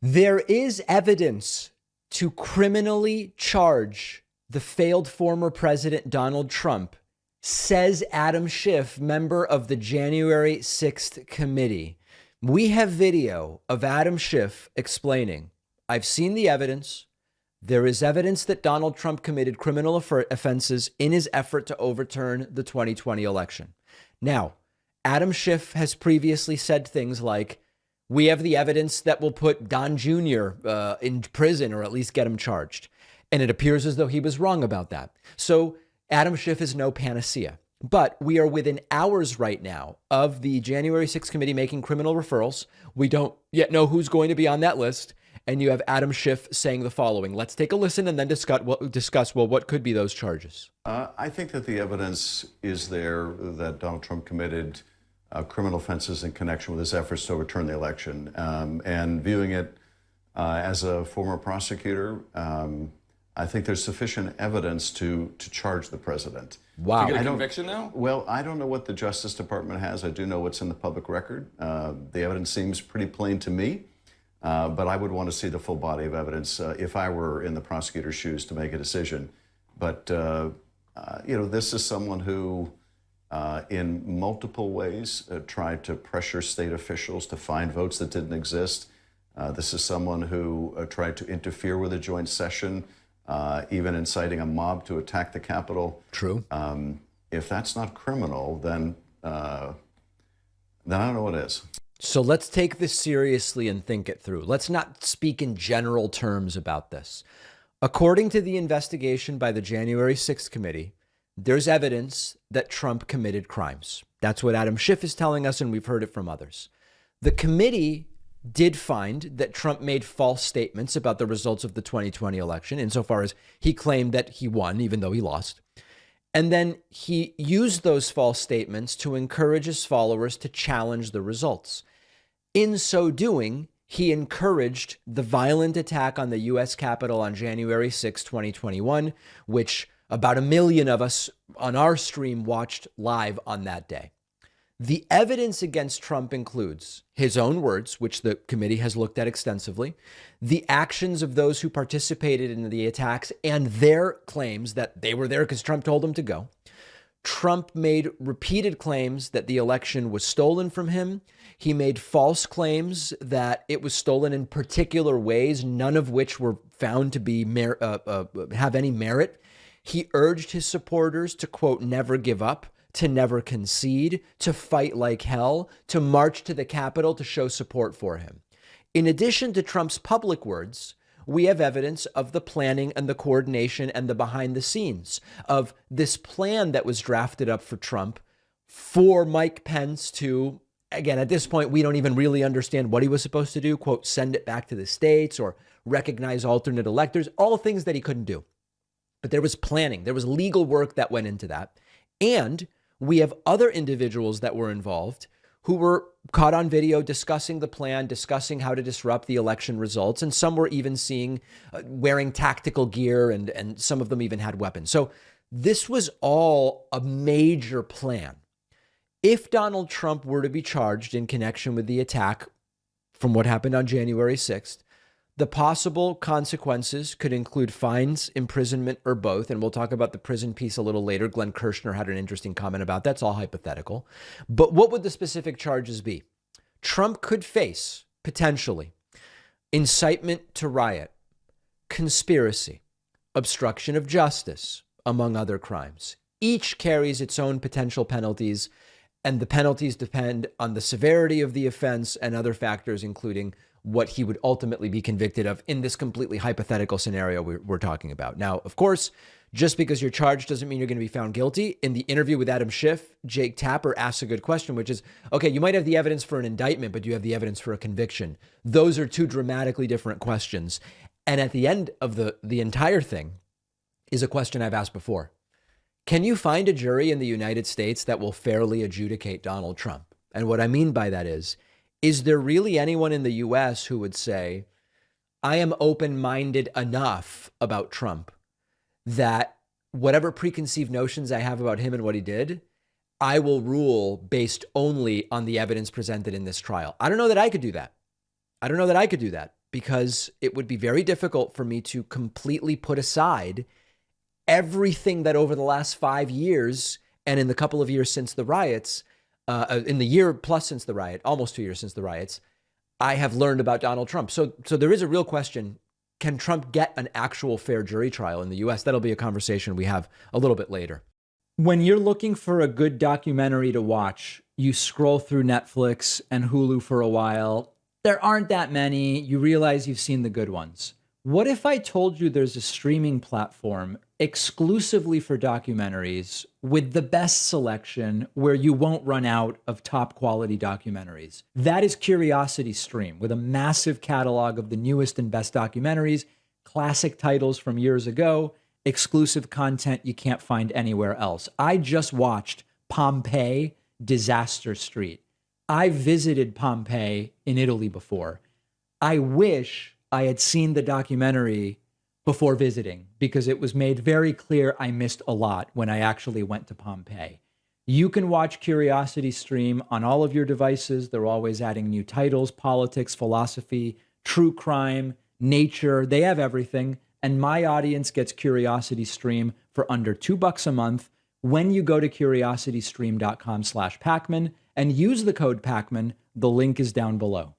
There is evidence to criminally charge the failed former president Donald Trump, says Adam Schiff, member of the January 6th committee. We have video of Adam Schiff explaining, I've seen the evidence. There is evidence that Donald Trump committed criminal offenses in his effort to overturn the 2020 election. Now, Adam Schiff has previously said things like, we have the evidence that will put Don Jr. In prison or at least get him charged. And it appears as though he was wrong about that. So Adam Schiff is no panacea. But we are within hours right now of the January 6th committee making criminal referrals. We don't yet know who's going to be on that list. And you have Adam Schiff saying the following. Let's take a listen and then discuss what could be those charges. I think that the evidence is there that Donald Trump committed criminal offenses in connection with his efforts to overturn the election. And viewing it as a former prosecutor, I think there's sufficient evidence to charge the president. Wow. To get a conviction now? Well, I don't know what the Justice Department has. I do know what's in the public record. The evidence seems pretty plain to me, but I would want to see the full body of evidence if I were in the prosecutor's shoes to make a decision. But, this is someone who in multiple ways tried to pressure state officials to find votes that didn't exist. This is someone who tried to interfere with a joint session, even inciting a mob to attack the Capitol. True. If that's not criminal, then I don't know what is. So let's take this seriously and think it through. Let's not speak in general terms about this. According to the investigation by the January 6th committee, there's evidence that Trump committed crimes. That's what Adam Schiff is telling us, and we've heard it from others. The committee did find that Trump made false statements about the results of the 2020 election, insofar as he claimed that he won, even though he lost. And then he used those false statements to encourage his followers to challenge the results. In so doing, he encouraged the violent attack on the U.S. Capitol on January 6, 2021, which about 1 million of us on our stream watched live on that day. The evidence against Trump includes his own words, which the committee has looked at extensively, the actions of those who participated in the attacks and their claims that they were there because Trump told them to go. Trump made repeated claims that the election was stolen from him. He made false claims that it was stolen in particular ways, none of which were found to be have any merit. He urged his supporters to, quote, never give up, to never concede, to fight like hell, to march to the Capitol to show support for him. In addition to Trump's public words, we have evidence of the planning and the coordination and the behind the scenes of this plan that was drafted up for Trump for Mike Pence to, again, at this point, we don't even really understand what he was supposed to do, quote, send it back to the states or recognize alternate electors, all things that he couldn't do. But there was planning. There was legal work that went into that. And we have other individuals that were involved who were caught on video discussing the plan, discussing how to disrupt the election results. And some were even seen wearing tactical gear, and some of them even had weapons. So this was all a major plan. If Donald Trump were to be charged in connection with the attack from what happened on January 6th, the possible consequences could include fines, imprisonment, or both. And we'll talk about the prison piece a little later. Glenn Kirshner had an interesting comment about that. It's all hypothetical. But what would the specific charges be? Trump could face, potentially, incitement to riot, conspiracy, obstruction of justice, among other crimes. Each carries its own potential penalties, and the penalties depend on the severity of the offense and other factors, including what he would ultimately be convicted of in this completely hypothetical scenario we're talking about. Now, of course, just because you're charged doesn't mean you're going to be found guilty. In the interview with Adam Schiff, Jake Tapper asks a good question, which is, okay, you might have the evidence for an indictment, but do you have the evidence for a conviction? Those are two dramatically different questions. And at the end of the entire thing is a question I've asked before. Can you find a jury in the United States that will fairly adjudicate Donald Trump? And what I mean by that is there really anyone in the U.S. who would say, I am open-minded enough about Trump that whatever preconceived notions I have about him and what he did, I will rule based only on the evidence presented in this trial? I don't know that I could do that. because it would be very difficult for me to completely put aside everything that over the last 5 years and in the couple of years since the riots, in the year plus since the riot, almost 2 years since the riots, I have learned about Donald Trump. So there is a real question. Can Trump get an actual fair jury trial in the US? That'll be a conversation we have a little bit later. When you're looking for a good documentary to watch, you scroll through Netflix and Hulu for a while. There aren't that many. You realize you've seen the good ones. What if I told you there's a streaming platform exclusively for documentaries with the best selection where you won't run out of top quality documentaries? That is Curiosity Stream, with a massive catalog of the newest and best documentaries, classic titles from years ago, exclusive content you can't find anywhere else. I just watched Pompeii: Disaster Street. I visited Pompeii in Italy before. I wish I had seen the documentary before visiting, because it was made very clear I missed a lot when I actually went to Pompeii. You can watch Curiosity Stream on all of your devices. They're always adding new titles: politics, philosophy, true crime, nature. They have everything. And my audience gets Curiosity Stream for under $2 a month when you go to curiositystream.com/Pacman and use the code Pacman. The link is down below.